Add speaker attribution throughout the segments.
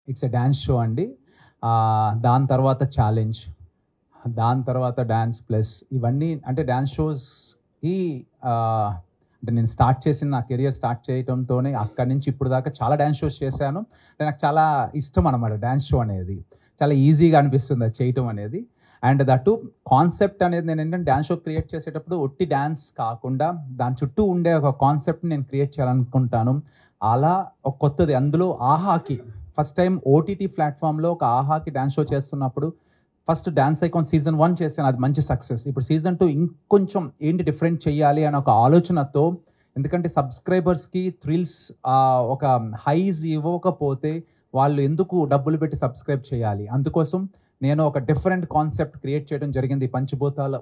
Speaker 1: It's a dance show అండి. దాని తర్వాత ఛాలెంజ్, దాని తర్వాత డ్యాన్స్ ప్లస్ ఇవన్నీ అంటే డ్యాన్స్ షోస్కి అంటే నేను స్టార్ట్ చేసిన నా కెరియర్ స్టార్ట్ చేయడంతోనే అక్కడి నుంచి ఇప్పుడు దాకా చాలా డ్యాన్స్ షోస్ చేశాను. అంటే నాకు చాలా ఇష్టం అనమాట డ్యాన్స్ షో అనేది. చాలా ఈజీగా అనిపిస్తుంది అది చేయటం అనేది. అండ్ దట్టు కాన్సెప్ట్ అనేది నేను ఏంటంటే డ్యాన్స్ షో క్రియేట్ చేసేటప్పుడు ఒట్టి డ్యాన్స్ కాకుండా దాని చుట్టూ ఉండే ఒక కాన్సెప్ట్ని నేను క్రియేట్ చేయాలనుకుంటాను. అలా ఒక కొత్తది అందులో ఆహాకి ఫస్ట్ టైం ఓటీటీ ప్లాట్ఫామ్లో ఒక ఆహాకి డ్యాన్స్ షో చేస్తున్నప్పుడు ఫస్ట్ డాన్స్ ఐకాన్ సీజన్ 1 చేశాను, అది మంచి సక్సెస్. ఇప్పుడు సీజన్ 2 ఇంకొంచెం ఏంటి డిఫరెంట్ చేయాలి అని ఒక ఆలోచనతో, ఎందుకంటే సబ్స్క్రైబర్స్కి థ్రిల్స్ ఒక హైస్ ఇవ్వకపోతే వాళ్ళు ఎందుకు డబ్బులు పెట్టి సబ్స్క్రైబ్ చేయాలి, అందుకోసం నేను ఒక డిఫరెంట్ కాన్సెప్ట్ క్రియేట్ చేయడం జరిగింది, పంచభూతాల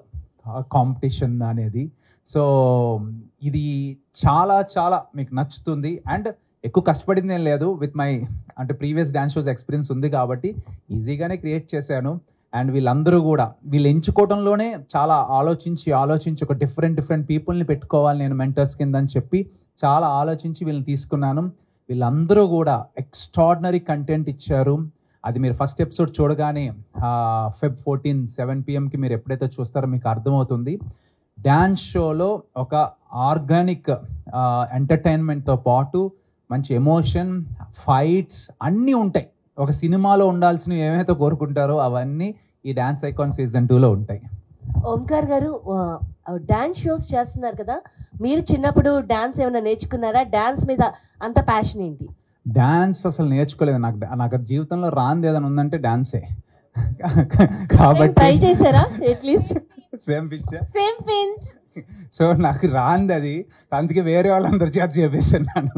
Speaker 1: కాంపిటీషన్ అనేది. సో ఇది చాలా చాలా మీకు నచ్చుతుంది. అండ్ ఎక్కువ కష్టపడింది ఏం లేదు, విత్ మై అంటే ప్రీవియస్ డ్యాన్స్ షోస్ ఎక్స్పీరియన్స్ ఉంది కాబట్టి ఈజీగానే క్రియేట్ చేశాను. అండ్ వీళ్ళందరూ కూడా వీళ్ళు ఎంచుకోవడంలోనే చాలా ఆలోచించి ఒక డిఫరెంట్ పీపుల్ని పెట్టుకోవాలి నేను మెంటర్స్ కింద అని చెప్పి చాలా ఆలోచించి వీళ్ళని తీసుకున్నాను. వీళ్ళందరూ కూడా ఎక్స్ట్రాడినరీ కంటెంట్ ఇచ్చారు. అది మీరు ఫస్ట్ ఎపిసోడ్ చూడగానే Feb 14 7 PM మీరు ఎప్పుడైతే చూస్తారో మీకు అర్థమవుతుంది. డ్యాన్స్ షోలో ఒక ఆర్గానిక్ ఎంటర్టైన్మెంట్తో పాటు మంచి ఎమోషన్, ఫైట్స్ అన్నీ ఉంటాయి. ఒక సినిమాలో ఉండాల్సినవి ఏమైతే కోరుకుంటారో అవన్నీ ఈ డాన్స్ ఐకాన్ సీజన్ 2లో ఉంటాయి.
Speaker 2: ఓంకార్ గారు, డాన్స్ షోస్ చేస్తున్నారు కదా, మీరు చిన్నప్పుడు డాన్స్ ఏమైనా నేర్చుకున్నారా? డాన్స్ మీద అంత ప్యాషన్ ఏంటి?
Speaker 1: డాన్స్ అసలు నేర్చుకోలేదు. నాకు జీవితంలో రాంది ఏదైనా ఉందంటే డాన్సే. కాబట్టి
Speaker 2: ట్రై చేశారా? At least
Speaker 1: same picture
Speaker 2: same pins.
Speaker 1: So నాకు రాంది అది, అందుకే వేరే వాళ్ళందరూ చేత చేపిస్తున్నాను.